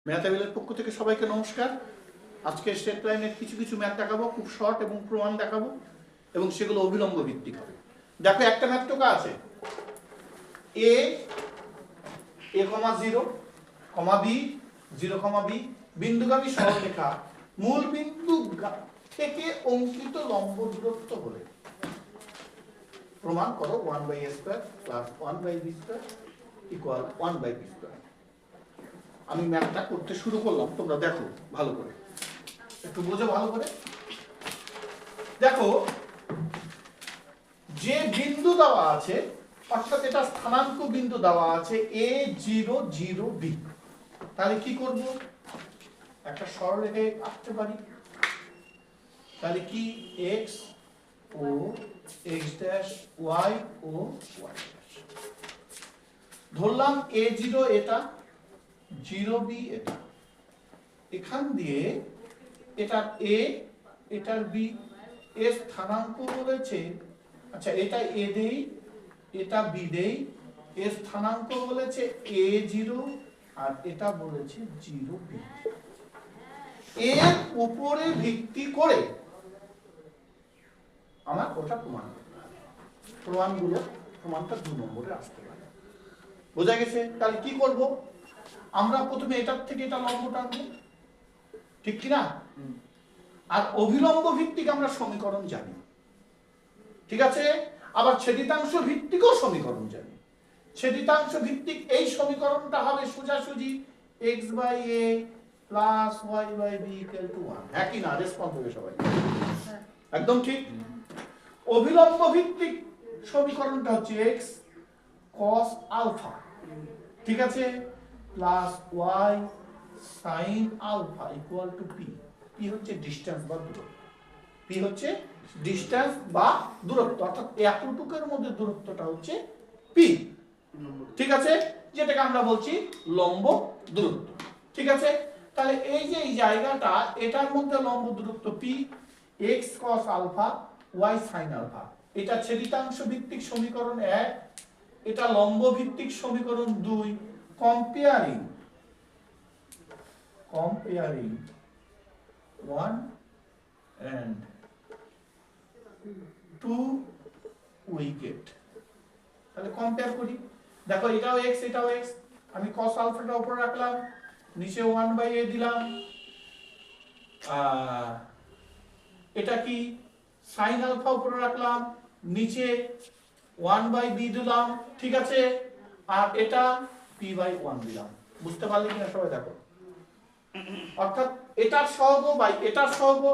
ম্যাথেবেলের পক্ষ থেকে সবাইকে নমস্কার। আজকে স্ট্রেট লাইনের কিছু কিছু ম্যাথ দেখাবো, খুব শর্ট এবং প্রমাণ দেখাবো এবং সেগুলো অবিলম্ব ভিত্তিক হবে। দেখো একটা ম্যাথ টোকা আছে এ (0), বি (0), বি বিন্দুগামী সরলরেখা মূল বিন্দু থেকে অঙ্কিত লম্ব দূরত্ব হলে প্রমাণ করো 1/a² + 1/b² = 1/b²। আমি ম্যাথটা করতে শুরু করলাম, তোমরা দেখো ভালো করে, একটু বোঝো ভালো করে। দেখো যে বিন্দু দেওয়া আছে, অর্থাৎ এটা স্থানাঙ্ক বিন্দু দেওয়া আছে a0 0 b, তাহলে কি করব? একটা সরলরেখা আঁকতে পারি। তাহলে কি x ও x ড্যাশ y ও y ড্যাশ, ধরলাম a0 এটা, 0b এটা, এখান দিয়ে এটার a এটার b, এর স্থানাঙ্ক বলেছে, আচ্ছা এটা a দেই এটা b দেই, এর স্থানাঙ্ক বলেছে a0 আর এটা বলেছে 0b। এর উপরে ভিত্তি করে আমার ওটা প্রমাণ করতে হবে। প্রমাণটা 2 নম্বরে আসতে পারে। বোঝা গেছে? তাহলে কি করব? আমরা প্রথমে এটার থেকে এটা লম্ব টানবো, ঠিক কি না? আর অভিলম্ব ভিত্তিক আমরা সমীকরণ জানি, ঠিক আছে? আবার ছেদিতাংশ ভিত্তিকও সমীকরণ জানি। ছেদিতাংশ ভিত্তিক এই সমীকরণটা হবে সোজাসুজি x/a + y/b = 1। হ্যাঁ কি না? রেসপন্স হবে সবাই, একদম ঠিক। অভিলম্ব ভিত্তিক সমীকরণটা হচ্ছে x cos α, ঠিক আছে, plus y sin α = p। p হচ্ছে ডিসটেন্স বা দূরত্ব, p হচ্ছে ডিসটেন্স বা দূরত্ব, অর্থাৎ এতটুকুর মধ্যে দূরত্বটা হচ্ছে p, ঠিক আছে, যেটাকে আমরা বলছি লম্ব দূরত্ব, ঠিক আছে। তাহলে এই যে এই জায়গাটা, এটার মধ্যে লম্ব দূরত্ব p, x cos α y sin α, এটা ছেদিতাংশ ভিত্তিক সমীকরণ 1, এটা লম্ব ভিত্তিক সমীকরণ 2। Comparing 1 and 2 we get। তাহলে কম্পেয়ার করি। দেখো এটাও x এটাও x, আমি cos আলফাটা উপরে রাখলাম, নিচে 1/a দিলাম, এটা কি sin আলফা উপরে রাখলাম, নিচে 1/b দিলাম, ঠিক আছে, আর এটা p/1 দিলাম। বুঝতে পারলে কিনা সবাই? দেখো, অর্থাৎ এটার সহগ বাই এটার সহগ,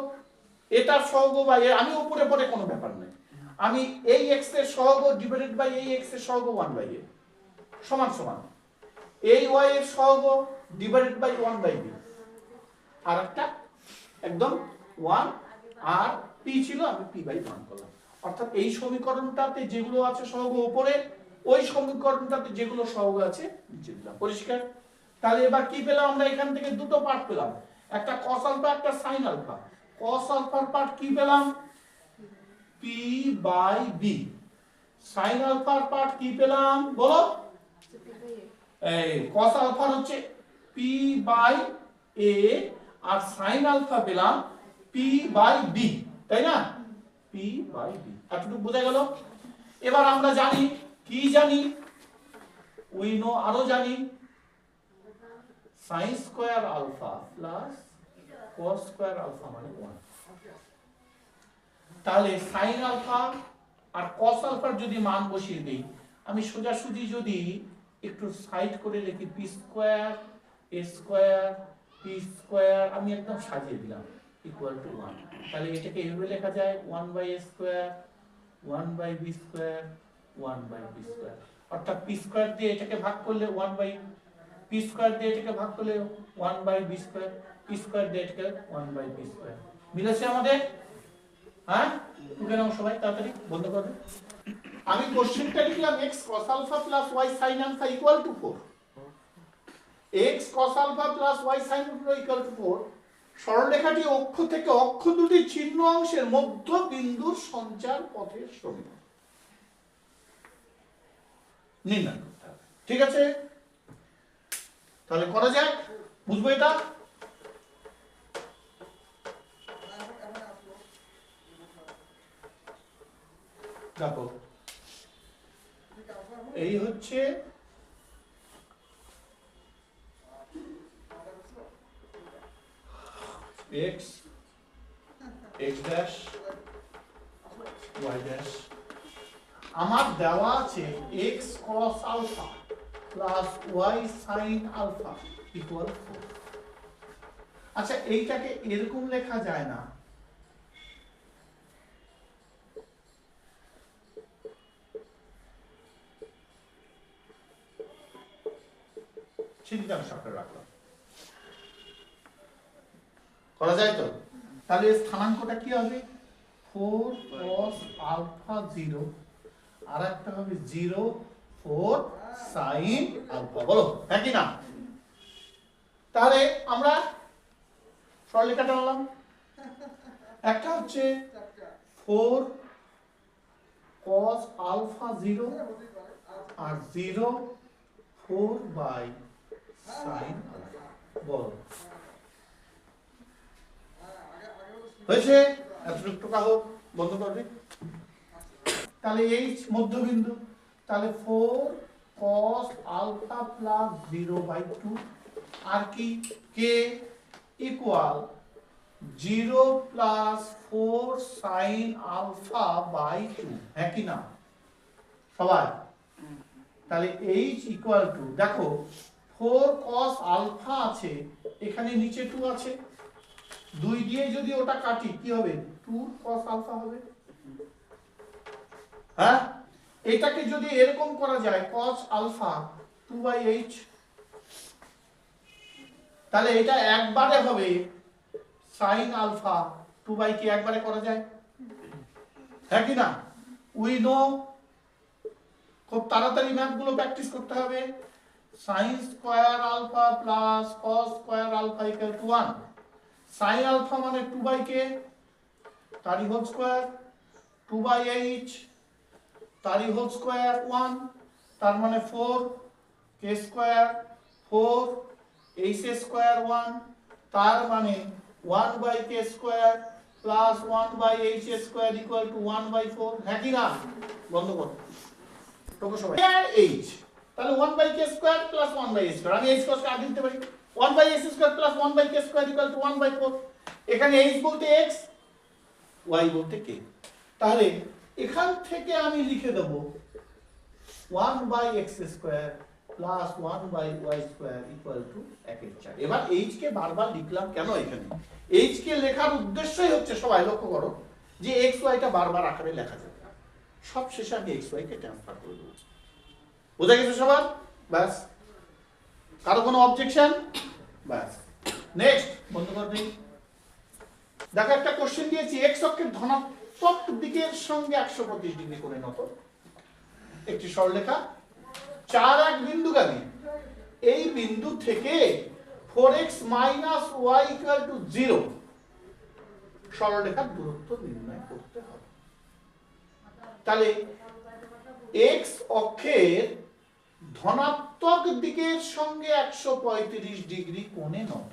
এটার সহগ বাই, আমি উপরে পরে কোনো ব্যাপার নাই, আমি এই x এর সহগ ডিভাইডেড বাই এই x এর সহগ 1/a সমান সমান এই y এর সহগ ডিভাইডেড বাই 1/b, আর একটা একদম 1 আর p ছিল, আমি p/1 করলাম। অর্থাৎ এই সমীকরণটাতে যেগুলো আছে সহগ উপরে, ওই সমীকরণটাতে যেগুলো সহগ আছে নিচে দিলাম। পরিষ্কার? তাহলে এবার কি পেলাম আমরা? এখান থেকে দুটো পার্ট পেলাম, একটা cos আলফা একটা sin আলফা। cos আলফার পার্ট কি পেলাম? p/b। sin আলফার পার্ট কি পেলাম বলো? এই cos আলফার হচ্ছে p/a আর sin আলফা পেলাম p/b, তাই না? p/b। এতটুকু বোঝা গেল? এবার আমরা জানি, কি জানি? উই নো, আরো জানি sin square alpha plus cos square alpha মানে 1। তাহলে sin আলফা আর cos আলফার যদি মান বসিয়ে দেই, আমি সোজাসুজি যদি একটু সাইড করে লিখি p square a square p square, আমি একদম সাজিয়ে দিলাম = 1। তাহলে এটাকে এইভাবে লেখা যায় 1/a² 1/b², 1/b²। অর্থাৎ p স্কয়ার দিয়ে এটাকে ভাগ করলে 1/p স্কয়ার দিয়ে এটাকে ভাগ করলে 1/b², p স্কয়ার দিয়ে এটাকে 1/b²। মিলেছে আমাদের? হ্যাঁ, তুলে নাও সবাই, তাড়াতাড়ি বন্ধ করবে। আমি কোশ্চেনটা লিখলাম x cos alpha plus y sin alpha = 4। x cos alpha plus y sin alpha = 4। সরলরেখাটি অক্ষ থেকে অক্ষ দুটির ছিন্ন অংশের মধ্য বিন্দুর সঞ্চার পথের সমীকরণ নির্ণয় করতে হবে, ঠিক আছে? তাহলে করা যাক। বুঝবো এটা? দেখো এই হচ্ছে x x dash y dash, আমার দেওয়া আছে x cos alpha plus y sin alpha equal 4। আচ্ছা এইটাকে এরকম লেখা যায় না, চিন্তার সাথে রাখলাম, করা যায় তো? তাহলে স্থানাঙ্কটা কি হবে? 4 cos আলফা 0 আর একটা হবে 0 4 sin আলফা। বলো হ্যাঁ কি না? তাহলে আমরা সরলরেখা টানলাম, একটা হচ্ছে 4 cos আলফা 0 আর 0 4 বাই sin আলফা। বলো হয়েছে? এতটুকু হোক, বন্ধ করবে। তাহলে এই মধ্যবিন্দু, তাহলে 4 cos আলফা প্লাস 0/2 আর কি K equal 0 plus 4 sin alpha by 2। হ্যাঁ কি না সবাই? তাহলে h ইকুয়াল টু, দেখো 4 cos আলফা আছে, এখানে নিচে 2 আছে, 2 দিয়ে যদি ওটা কাটি কি হবে? 2 cos আলফা হবে। হ্যাঁ, এটাকে যদি এরকম করা যায় cos আলফা 2/h, তাহলে এটা একবারে হবে sin আলফা 2/k, একবারে করা যায়। হ্যাঁ কি না? উই নো, খুব তাড়াতাড়ি ম্যাথগুলো প্র্যাকটিস করতে হবে। sin square alpha plus cos square alpha equal to 1। sin alpha মানে 2/k, তারই হোল স্কয়ার, 2/h তারই হোল স্কয়ার 1, তার মানে 4 k স্কয়ার 4 h স্কয়ার 1, তার মানে 1/k square plus 1/h square equal to 1/4। হ্যাঁ কি না? বন্ধ কর তোকে সবাই h, তাহলে 1/k square plus 1/h square, আমি h cos কাট দিতে পারি, 1/h square plus 1/k square equal to 1/4। এখানে h বলতে x, y বলতে k, তাহলে এখান থেকে আমি লিখে দেব 1/x square plus 1/y square equal to 1/4। এবার h কে বারবার লিখলাম কেন? এখানে h কে লেখার উদ্দেশ্যই হচ্ছে, সবাই লক্ষ্য করো, যে x y টা বারবার আকারে লেখা যাবে, সব শেষে আমি x y কে ট্রান্সফার করে দেব। বুঝা গেছে সবার? ব্যাস, কারো কোনো অবজেকশন? ব্যাস, নেক্সট বন্ধ করে দিই। দেখো একটা কোশ্চেন দিয়েছি, x অক্ষের ধনাত্মক দিকের সঙ্গে 125 ডিগ্রি কোণে নত একটি সরলরেখা 4 1 বিন্দুগামী, এই বিন্দু থেকে 4x - y = 0 সরলরেখার দূরত্ব নির্ণয় করতে হবে। তাহলে x অক্ষের ধনাত্মক দিকের সঙ্গে 135 ডিগ্রি কোণে নত,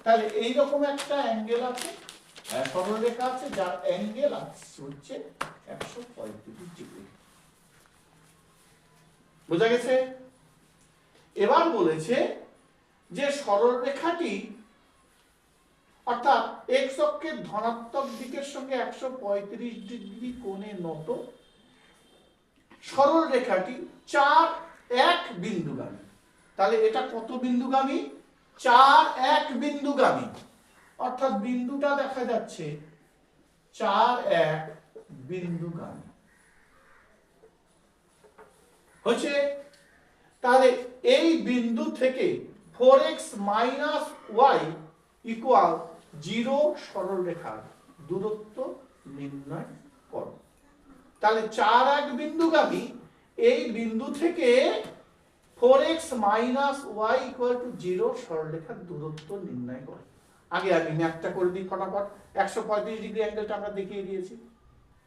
তাহলে এইরকম একটা অ্যাঙ্গেল আছে, সরলরেখা আছে যার অ্যাঙ্গেল হচ্ছে 135 ডিগ্রি। বোঝা গেছে? এবার বলেছে যে সরলরেখাটি অর্থাৎ x অক্ষের ধনাত্মক দিকের সঙ্গে 135 ডিগ্রি কোণে নত সরলরেখাটি 4 1 বিন্দুগামী। তাহলে এটা কত বিন্দুগামী? 4 1 বিন্দুগামী, অর্থাৎ বিন্দুটা দেখা যাচ্ছে 4 1 বিন্দুগামী হচ্ছে। তাহলে এই বিন্দু থেকে 4x - y ইকুয়াল 0 সরলরেখার দূরত্ব নির্ণয় করো। তাহলে 4 1 বিন্দুগামী এই বিন্দু থেকে 4x - y ইকুয়াল টু 0 সরলরেখার দূরত্ব নির্ণয় করো। আগে আমি ম্যাথটা করে দিই ফটাফট। 135 ডিগ্রি অ্যাঙ্গেলটা আমরা দেখিয়ে দিয়েছি,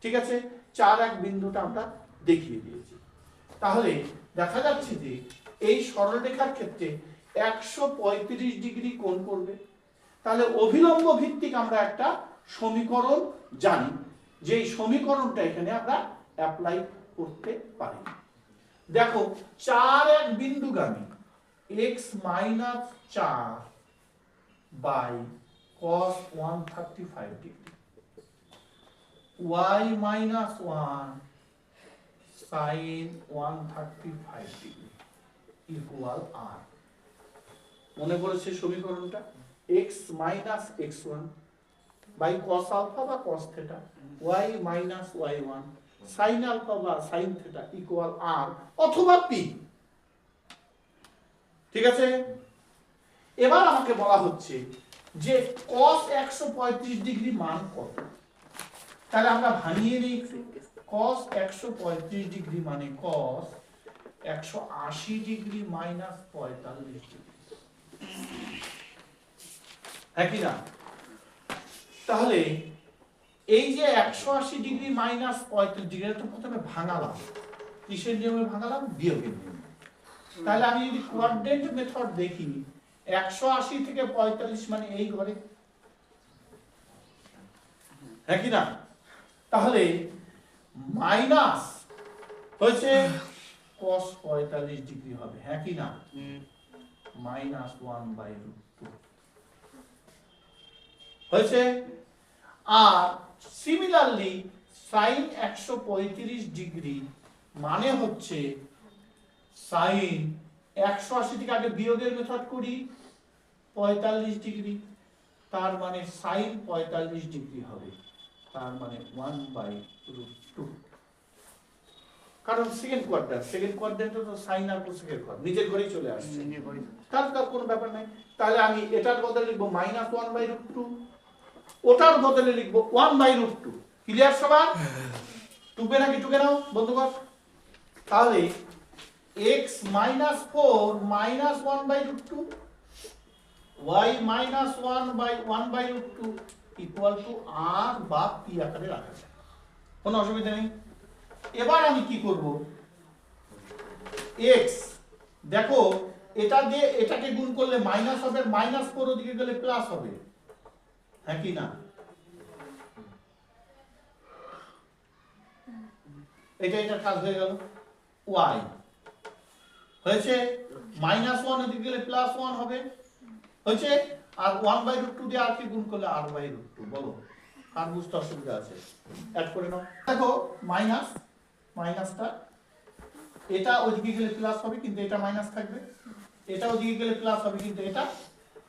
ঠিক আছে? 4 1 বিন্দুটা আমরা দেখিয়ে দিয়েছি। তাহলে দেখা যাচ্ছে যে এই সরলরেখার ক্ষেত্রে 135 ডিগ্রি কোণ করবে। তাহলে অভিলম্ব ভিত্তিক আমরা একটা সমীকরণ জানি, যে এই সমীকরণটা এখানে আমরা অ্যাপ্লাই করতে পারি। দেখো 4 এক বিন্দুগামী x minus 4 by cos 135 degree y minus 1 sin 135 degree equal r। মনে পড়েছে সমীকরণটা? x minus x1 by cos alpha বা cos theta y minus y1 sin alpha বা sin থিটা ইকুয়াল r অথবা p। ঠিক আছে, এবার আমাকে বলা হচ্ছে যে cos 135 ডিগ্রি মান কত। তাহলে আমরা ভাঙিয়ে নিই একটু। cos 135 ডিগ্রি মানে cos 180 ডিগ্রি মাইনাস 45 ডিগ্রি, হ্যাঁ কি না? তাহলে এই যে 180 ডিগ্রি মাইনাস 45 ডিগ্রি তো প্রথমে ভাঙালাম। কিসের নিয়মে ভাঙালাম? বিয়োগের নিয়মে। তাহলে আমি যদি কোয়াড্রেন্ট মেথড দেখি, 180 থেকে 45 মানে এই ঘরে, হ্যাঁ কি না? তাহলে মাইনাস হয়েছে cos 45 ডিগ্রি হবে, হ্যাঁ কি না? মাইনাস 1/√2 হয়েছে। আর সিমিলারলি sin 135 ডিগ্রি মানে হচ্ছে sin 180 থেকে আগে বিয়োগের মেথড করি 45 ডিগ্রি, তার মানে sin 45 ডিগ্রি হবে, তার মানে 1/√2। কারণ সেকেন্ড কোয়াড্রেন্টে তো sin আর কোসেকের ঘর নিজের ঘরেই চলে আসছে, তার কোনো ব্যাপার নাই। তাহলে আমি এটার বদলে লিখবো মাইনাস 1/√2, ওটার বদলে লিখবো 1/√2। ক্লিয়ার সবার? টুকে নাকি টুকে নাও বন্ধুগণ। তাহলে x minus 4 minus 1/√2 y minus 1/√2 equal to r বা p আকারে রাখা যায়, কোনো অসুবিধা নেই। এবার আমি কি করব? x দেখো এটা দিয়ে এটাকে গুণ করলে মাইনাস হবে, মাইনাস 4 ওদিকে গেলে প্লাস হবে, হ্যাঁ কি না? এটা কাজ হয়ে গেল। y হয়েছে মাইনাস 1 ওদিকে গেলে প্লাস 1 হবে, হয়েছে। আর 1/√2 দিয়ে আর কি গুণ করলে r/√2। বলো আর বুঝতে অসুবিধা আছে? অ্যাড করে নাও। দেখো মাইনাসটা এটা ওইদিকে গেলে প্লাস হবে কিন্তু এটা মাইনাস থাকবে, এটা ওইদিকে গেলে প্লাস হবে কিন্তু এটা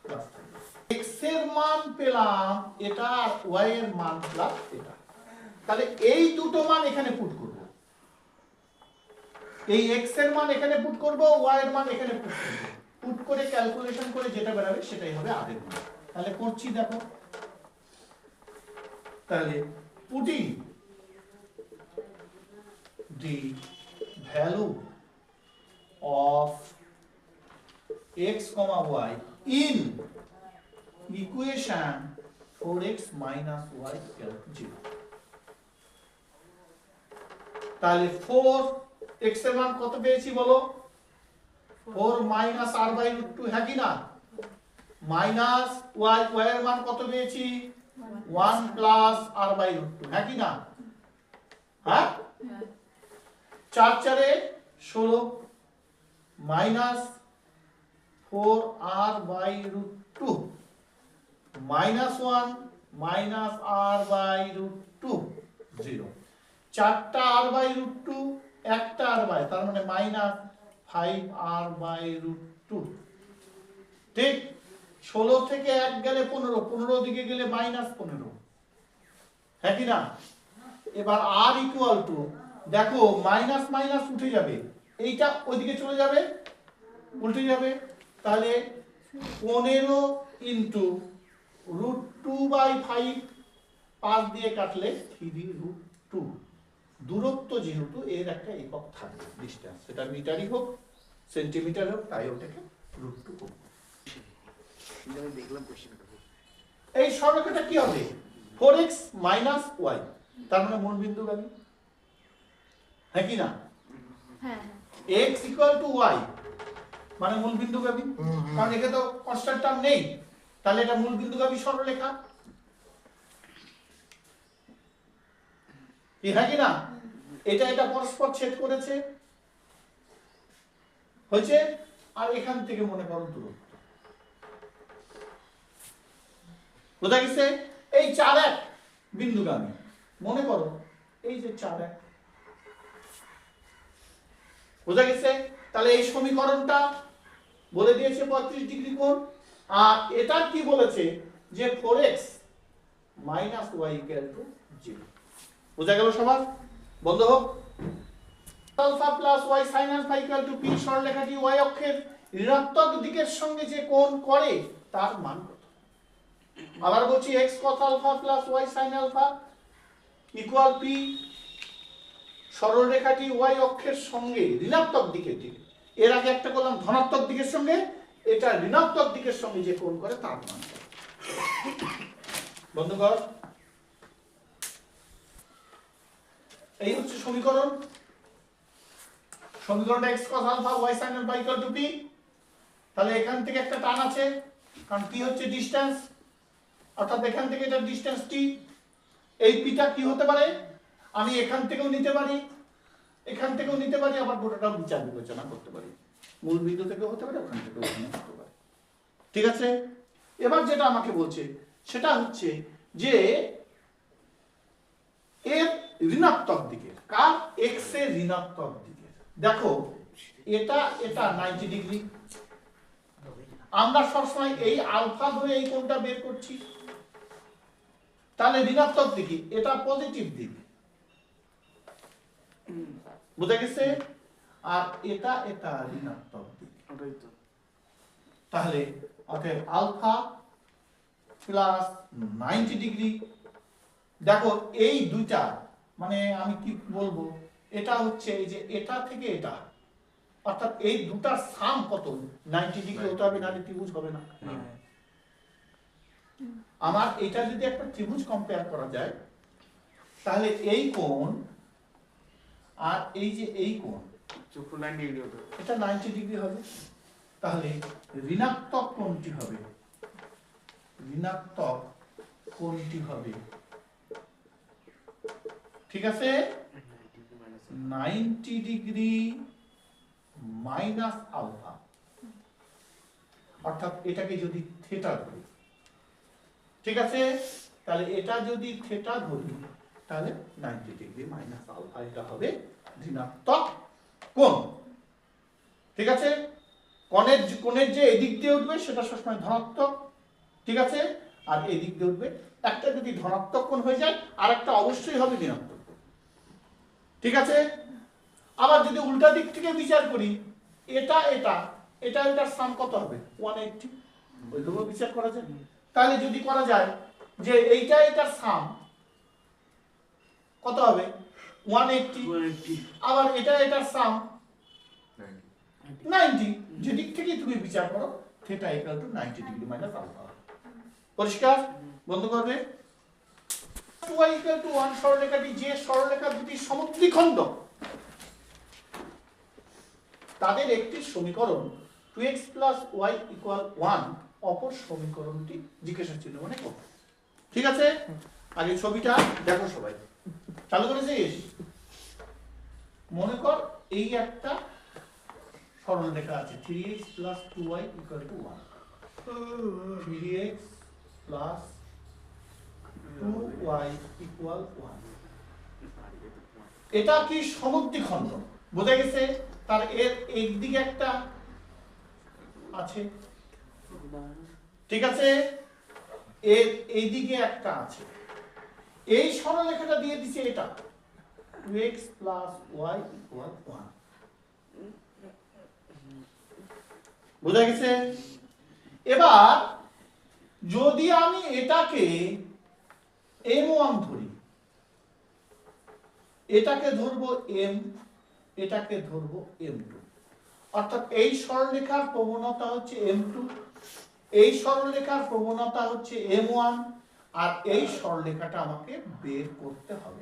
প্লাস থাকবে। x এর মান পেলাম এটা, আর y এর মান প্লাস এটা। তাহলে এই দুটো মান এখানে পুট করব, এই x এর মান এখানে পুট করব, y এর মান এখানে পুট করব। পুট করে ক্যালকুলেশন করে যেটা বেরাবে সেটাই হবে r এর মান। তাহলে করছি দেখো। তাহলে putting the value of x, y in equation 4x minus y equal to 0। তাহলে 4x এর মান কত পেয়েছি বলো? 4 মাইনাস r/√2, হ্যাঁ কি না? মাইনাস y এর মান কত পেয়েছি? 1 প্লাস r/√2, হ্যাঁ কি না? হ্যাঁ, 4 4 16 minus 4r/√2 minus 1 minus r/√2 0। 4টা r/√2 একটা r/, তার মানে মাইনাস 5r/√2। ঠিক, 16 থেকে 1 গেলে 15, 15 দিকে গেলে মাইনাস 15, হ্যাঁ কি না? এবার r ইকুয়াল টু দেখো মাইনাস মাইনাস উঠে যাবে, এইটা ওইদিকে চলে যাবে, উল্টে যাবে। তাহলে 15 ইন্টু √2/5, 5 দিয়ে কাটলে 3√2। দূরত্ব যেহেতু এর একটা একক থাকবে, ডিসটেন্স, সেটা মিটারই হোক সেন্টিমিটার হোক, তাই ওটাকে √2 হোক। এই সরলরেখাটা কি হবে? 4x মাইনাস y, তার মানে মূল বিন্দুগামী, হ্যাঁ কি না? হ্যাঁ। x ইকুয়াল টু y মানে মূল বিন্দুগামী, কারণ এখানে তো কনস্ট্যান্ট টার্ম নেই, তাহলে এটা মূল বিন্দুগামী সরলরেখা, কি হয় কি না? এটা পরস্পর ছেদ করেছে হয়েছে, আর এখান থেকে মনে করো দূরত্ব, বোঝা গেছে? এই 4-1 বিন্দুগামী, মনে করো এই যে 4-1, বোঝা গেছে? তাহলে এই সমীকরণটা বলে দিয়েছে 35 ডিগ্রি কোণ, আর এটা কি বলেছে যে 4x - y = 0। বোঝা গেল সবার? বন্ধ হোক। Alpha plus y sin alpha = p, সরলরেখাটি y অক্ষের ঋণাত্মক দিকের সঙ্গে যে কোণ করে তার মান কত? আবার বলছি x cos alpha plus y sin alpha = p, সরলরেখাটি y অক্ষের সঙ্গে ঋণাত্মক দিকের দিকে, এর আগে একটা করলাম ধনাত্মক দিকের সঙ্গে, এটা ঋণাত্মক দিকের সঙ্গে যে কোণ করে তার মান কত? বন্ধ কর। এই হচ্ছে সমীকরণ। সমীকরণটা x cos alpha y sin alpha = p, তাহলে এখান থেকে একটা টান আছে, কারণ p হচ্ছে ডিসটেন্স, অর্থাৎ এখান থেকে এটা ডিসটেন্স t। এই পিটা কি হতে পারে? আমি এখান থেকেও নিতে পারি, এখান থেকেও নিতে পারি, আবার গোটাটাও বিচার বিবেচনা করতে পারি, মূল বিন্দু থেকেও হতে পারে, ওখান থেকেও হতে পারে। ঠিক আছে? এবার যেটা আমাকে বলছে সেটা হচ্ছে যে এর ঋণাত্মক দিকের, কার? x এর ঋণাত্মক দিকের। দেখো এটা 90 ডিগ্রি, আমরা সবসময় এই আলফা ধরে এই কোণটা বের করছি, তাহলে ঋণাত্মক দিকে এটা পজিটিভ দিক, বুঝা গেছে? আর এটা ঋণাত্মক দিক, তাহলে অতএব আলফা প্লাস 90 ডিগ্রি। দেখো এই দুইটা মানে আমি কি বলবো, এটা হচ্ছে এই যে এটা থেকে এটা, অর্থাৎ এই দুটার সাম কত? 90 ডিগ্রি হতে হবে, নাহলে ত্রিভুজ হবে না। আমার এটা যদি একটা ত্রিভুজ কম্পেয়ার করা যায়, তাহলে এই কোণ আর এই যে এই কোণ, এটা 90 ডিগ্রি হবে, তাহলে ঋণাত্মক কোণটি হবে, ঋণাত্মক কোণটি হবে, ঠিক আছে, 90 ডিগ্রি মাইনাস আলফা, অর্থাৎ এটাকে যদি থিটা ধরি, ঠিক আছে, তাহলে এটা যদি থিটা ধরি, তাহলে 90 ডিগ্রি মাইনাস আলফা, এটা হবে ঋণাত্মক কোণ। ঠিক আছে? কোণের যে এদিক দিয়ে উঠবে সেটা সবসময় ধনাত্মক, ঠিক আছে, আর এই দিক দিয়ে উঠবে, একটা যদি ধনাত্মক কোণ হয়ে যায় আর একটা অবশ্যই হবে ঋণাত্মক কোণ। ঠিক আছে? আবার যদি উল্টা দিক থেকে বিচার করি, এটার সাম কত হবে? 180, ওইভাবে বিচার করা যায়। তাহলে যদি করা যায় যে এটার সাম কত হবে? 180, আবার এটার সাম 90, যেদিক থেকে তুমি বিচার করো থিটা = 90 ডিগ্রি মাইনাস আলফা। পরিষ্কার? বন্ধ করবে। 2y = 1 সরলরেখাটি যে সরলরেখা দুটি সমদ্বিখণ্ড তাদের একটি সমীকরণ 2x + y = 1, অপর সমীকরণটি জিজ্ঞাসা চিহ্ন মানে কত? ঠিক আছে? আগে ছবিটা দেখো সবাই, চালু করেছিস? মনে কর এই একটা সরলরেখা আছে, 3x + 2y = 1, 3x + 2y = 1। এটা কি সমদ্বিখণ্ড? বোঝা গেছে? তার এর একদিকে একটা আছে, ঠিক আছে, এর এইদিকে একটা আছে। এই সরলরেখাটা দিয়ে দিছে এটা 2x + y = 1। বোঝা গেছে? এবার যদি আমি এটাকে m1 ধরি, এটাকে ধরবো m, এটাকে ধরবো m2, অর্থাৎ এই সরলরেখার প্রবণতা হচ্ছে m2, এই সরলরেখার প্রবণতা হচ্ছে m1, আর এই সরলরেখাটা আমাকে বের করতে হবে,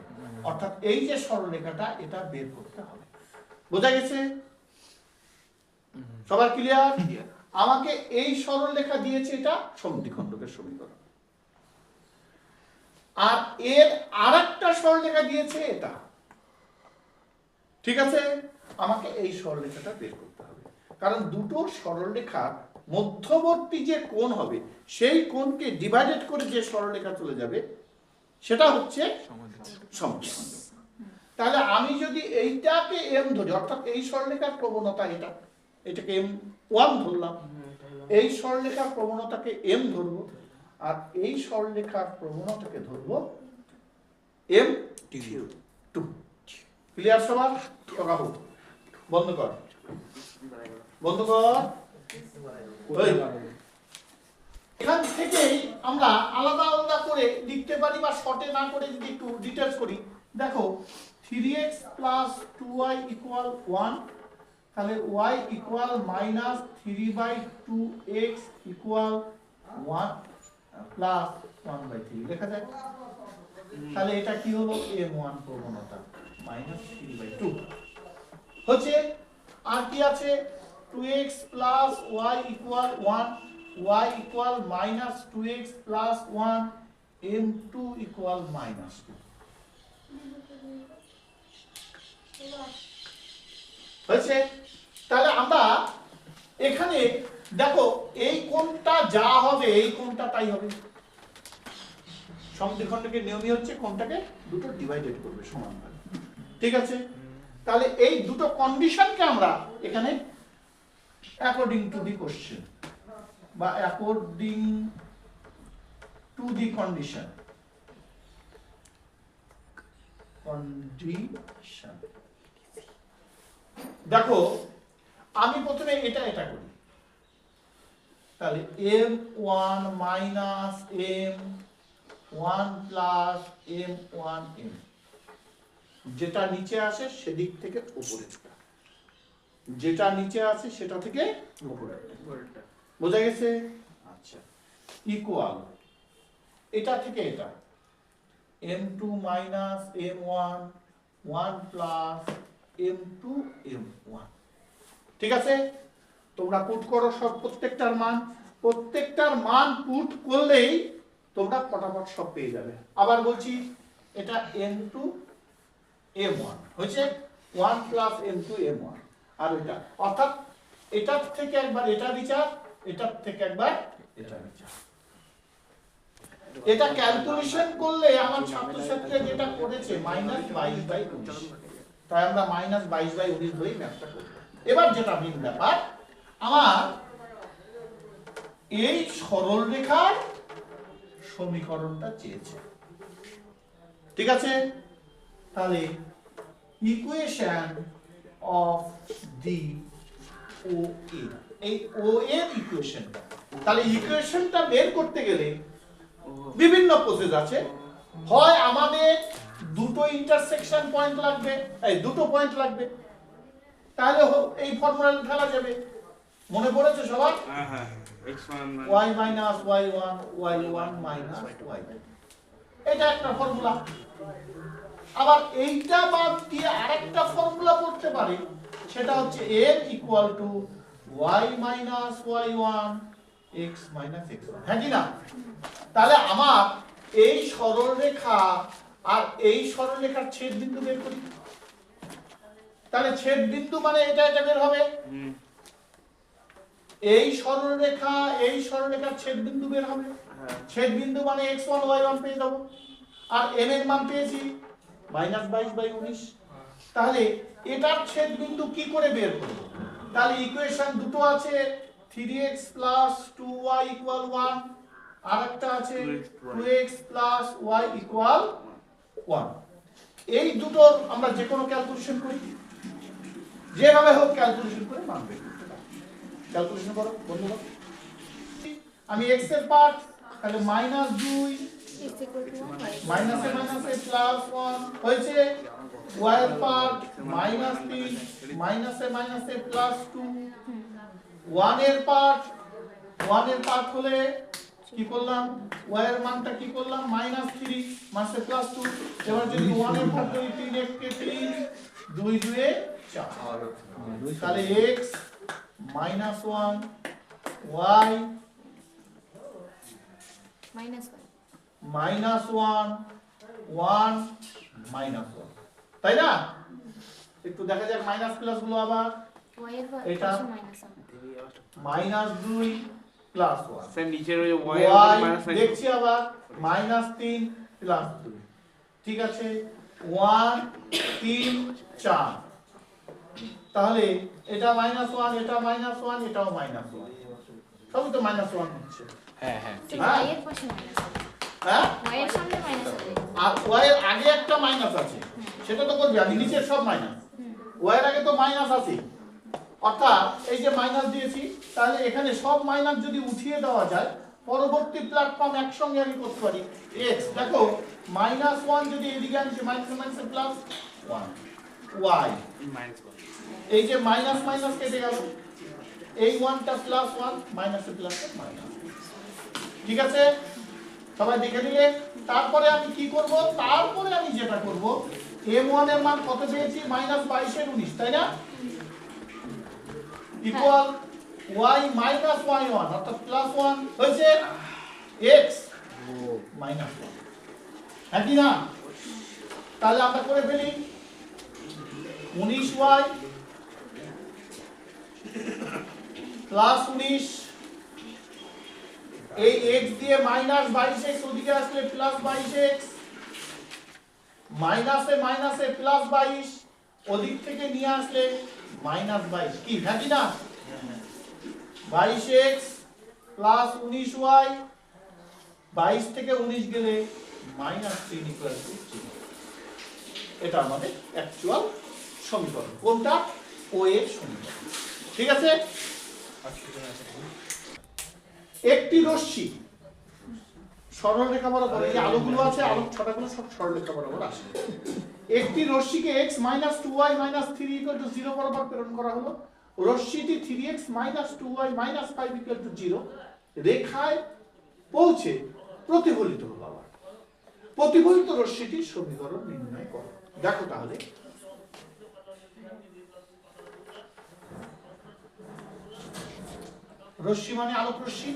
অর্থাৎ এই যে সরলরেখাটা এটা বের করতে হবে। বোঝা গেছে? সবার ক্লিয়ার? আমাকে এই সরলরেখা দিয়েছে, এটা সমদ্বিখণ্ডকের সমীকরণ। আর এর আরেকটা সরলরেখা দিয়েছে এটা। ঠিক আছে, আমাকে এই সরলরেখাটা বের করতে হবে, কারণ দুটো সরলরেখার মধ্যবর্তী যে কোণ হবে সেই কোণকে ডিভাইডেড করে যে সরলরেখা চলে যাবে সেটা হচ্ছে সমদ্বিখণ্ডক। তাহলে আমি যদি এইটাকে এম ধরি, অর্থাৎ এই সরলরেখার প্রবণতা এটা, এটাকে M1 ধরলাম, এই সরলরেখার প্রবণতাকে M ধরবো, আর এই সরলরেখার প্রবণতাকে ধরবো M2। ক্লিয়ার সবার? বন্ধ কর, বন্ধ কর। এখান থেকেই আমরা আলাদা আলাদা করে লিখতে পারি, বা শর্টে না করে যদি একটু ডিটেইলস করি। দেখো 3x প্লাস 2y ইকুয়াল 1, তাহলে y equal minus 3/2x equal 1 plus 1/3 লেখা যায়। তাহলে এটা কি হলো? M1 প্রবণতা মাইনাস 3/2 হচ্ছে। আর কি আছে? 2x plus y equal 1, y equal minus 2x plus 1, M2 equal minus 2 হয়েছে। তাহলে আমরা এখানে দেখো এই কোণটা যা হবে এই কোণটা তাই হবে। সমদ্বিখণ্ডকের নিয়মই হচ্ছে কোণটাকে দুটো ডিভাইডেড করবে সমানভাবে। ঠিক আছে, তাহলে এই দুটো কন্ডিশনকে আমরা এখানে অ্যাকর্ডিং টু দি কোশ্চেন বা অ্যাকর্ডিং টু দি কন্ডিশন দেখো আমি প্রথমে এটা করি, তাহলে M1 minus M1 plus M1M, যেটা নিচে আসে সেদিক থেকে উপরে, যেটা নিচে আছে সেটা থেকে উপরে, বোঝা গেছে? আচ্ছা, ইকুয়াল এটা থেকে এটা M2 minus M1 1 plus M2 M1। ঠিক আছে, তোমরা পুট করো সব প্রত্যেকটার মান পুট করলেই তোমরা ফটাফট সব পেয়ে যাবে। আবার বলছি, এটা M2 M1 হয়েছে 1 প্লাস M2 M1, আর ওইটা অর্থাৎ এটার থেকে একবার এটা বিচার, এটার থেকে একবার এটা বিচার। এটা ক্যালকুলেশন করলে আমার ছাত্রছাত্রীরা যেটা করেছে -22/19, তাই আমরা -22/19 ধরেই ম্যাথটা করব। এবার যেটা মেইন ব্যাপার, আমার এই সরলরেখার সমীকরণটা চেয়েছে। ঠিক আছে, তাহলে ইকুয়েশন অফ দি OA, এই OA এর ইকুয়েশনটা, তাহলে ইকুয়েশনটা বের করতে গেলে বিভিন্ন প্রসেস আছে। হয় আমাদের দুটো ইন্টারসেকশন পয়েন্ট লাগবে, দুটো পয়েন্ট লাগবে, তাহলে এই ফর্মুলা ফেলা যাবে। মনে পড়েছে সবার? y minus y1 y1 minus y2, এটা একটা ফর্মুলা। আবার এইটা বাদ দিয়ে আরেকটা ফর্মুলা করতে পারি, সেটা হচ্ছে m equal to y minus y1 x minus x1, হ্যাঁ কি না? তাহলে আমার এই সরলরেখা আর এই সরলরেখার ছেদ বিন্দু বের করি। তাহলে ছেদ বিন্দু মানে এটা বের হবে। এই সরলরেখার ছেদ বিন্দু বের হবে। ছেদ বিন্দু মানে x1 y1 পেয়ে যাবো, আর m এর মান পেয়েছি -22/19। তাহলে এটার ছেদ বিন্দু কি করে বের করব? তাহলে ইকুয়েশন দুটো আছে, 3x প্লাস 2y ইকুয়াল 1, আর একটা আছে 2x প্লাস y ইকুয়াল 1। এই দুটোর আমরা যে কোনো ক্যালকুলেশন করি, যেভাবে হোক ক্যালকুলেশন করে মান বের করতে পারি। ক্যালকুলেশন করো বন্ধুরা। আমি x এর পার্ট, তাহলে -2 মাইনাসে মাইনাসে প্লাস 1 হয়েছে, y এর পার্ট -3 মাইনাসে মাইনাসে প্লাস 2, 1 এর পার্ট হলে কি করলাম, y এর মানটা কি করলাম -3 মাইনাসে প্লাস 2। এবার যদি 1 এর পার্ট করি 3x কে 3, 2 2 এ 4, তাহলে x minus 1 y minus 1 1 minus 1, তাই না? একটু দেখা যাক মাইনাস প্লাস গুলো আবার। এটা মাইনাস 2 প্লাস 1 স্যার নিচের ওই y দেখছি আবার মাইনাস 3 প্লাস 2, ঠিক আছে 1 3 4, তাহলে এটা মাইনাস 1 এটা মাইনাস 1 এটাও মাইনাস 1, সবই তো মাইনাস 1 হচ্ছে। হ্যাঁ হ্যাঁ হ্যাঁ আর y এর আগে একটা মাইনাস আছে, সেটা তো করবি, আমি নিচের সব মাইনাস, y এর আগে তো মাইনাস আছে, অর্থাৎ এই যে মাইনাস দিয়েছি, তাহলে এখানে সব মাইনাস যদি উঠিয়ে দেওয়া যায়, পরবর্তী প্ল্যাটফর্ম একসঙ্গে আমি করতে পারি x, দেখো মাইনাস 1 যদি এদিকে আনছি মাইনাস মাইনাসে প্লাস 1 y, এই যে মাইনাস মাইনাস কেটে গেল, এই 1টা প্লাস 1 মাইনাসে প্লাসে মাইনাস, ঠিক আছে সবাই দেখে নিলে। তারপরে আমি কি করব, তারপরে আমি যেটা করব, m1 এর মান কত পেয়েছি মাইনাস 22 এর 19, তাই না, ইকুয়াল y মাইনাস y1 অর্থাৎ প্লাস 1 হয়েছে x মাইনাস 1, হ্যাঁ কি না? তাহলে আমরা করে ফেলি 19y প্লাস 19, এই x দিয়ে মাইনাস 22x ওদিকে আসলে প্লাস 22x, মাইনাসে মাইনাসে প্লাস 22, ওদিক থেকে নিয়ে আসলে মাইনাস 22, কি হ্যাঁ কি না? 22x প্লাস 19y, 22 থেকে 19 গেলে মাইনাস 3 ইকুয়াল টু 0, এটা আমাদের অ্যাকচুয়াল সমীকরণ, কোনটা? ও এর সমীকরণ, ঠিক আছে। একটি রশ্মি সরলরেখা বরাবর, এই আলোগুলো আছে, আলোক ছটাগুলো সব সরলরেখা বরাবর আসে, একটি রশ্মিকে x minus 2y minus 3 equal to 0 বরাবর প্রেরণ করা হলো, রশ্মিটি 3x minus 2y minus 5 equal to 0 রেখায় পৌঁছে প্রতিফলিত হলো। আবার প্রতিফলিত রশ্মিটির সমীকরণ নির্ণয় করো। দেখো তাহলে রশ্মি মানে আলোক রশ্মি,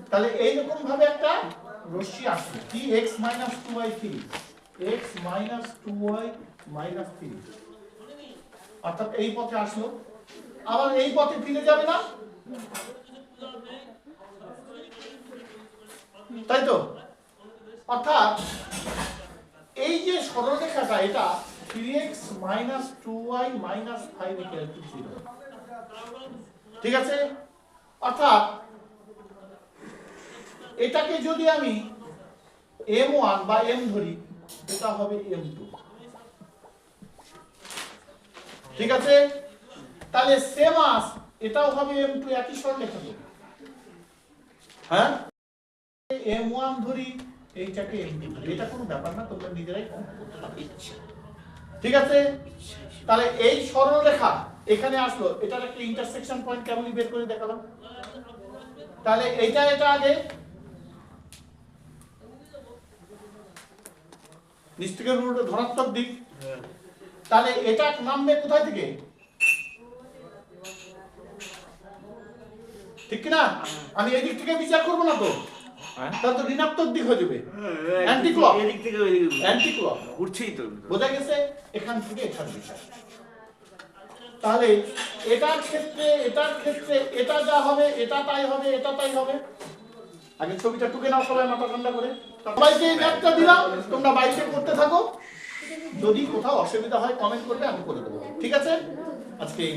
তাহলে এইরকম ভাবে একটা রশ্মি আসছে কি x minus 2y3, x minus 2y minus 3, অর্থাৎ এই পথে আসলো, আবার এই পথে ফিরে যাবে না, তাই তো? অর্থাৎ এই যে সরলরেখাটা এটা 3x minus 2y minus 5 equal to 0, ঠিক আছে। অর্থাৎ এটাকে যদি আমি m1 বা m ধরি, এটা হবে m2, ঠিক আছে। তাহলে সেম আস এটাও হবে m2, একই সরলরেখা তো, হ্যাঁ m1 ধরি, এইটাকে m2 ধরি, এটা কোনো ব্যাপার না, তোমরা নিজেরাই অঙ্ক করতে পারবে, ঠিক আছে। তাহলে এই সরলরেখা এখানে আসলো, এটার একটা ইন্টারসেকশন পয়েন্ট কেমনই বের করে দেখালাম। তাহলে এইটা এটা আগে নিচ থেকে ধনাত্মক দিক, তাহলে এটা নামবে কোথায় থেকে, ঠিক না? আমি এই দিক থেকে বিচার করব না তো, তাহলে তো ঋণাত্মক দিক হয়ে যাবে, অ্যান্টি ক্লক, এই দিক থেকে ওই দিকে অ্যান্টি ক্লক ঘুরছেই তো, বোঝা গেছে? এখান থেকে এখান বিষয়, তাহলে এটার ক্ষেত্রে এটা যা হবে এটা তাই হবে, এটা তাই হবে। আগে ছবিটা টুকে নাও সবাই মাথা ঠান্ডা করে, সবাইকে এই ম্যাপটা দিলাম, তোমরা বাড়িতে করতে থাকো, যদি কোথাও অসুবিধা হয় কমেন্ট করবে, আমি করে দেবো, ঠিক আছে। আজকে এই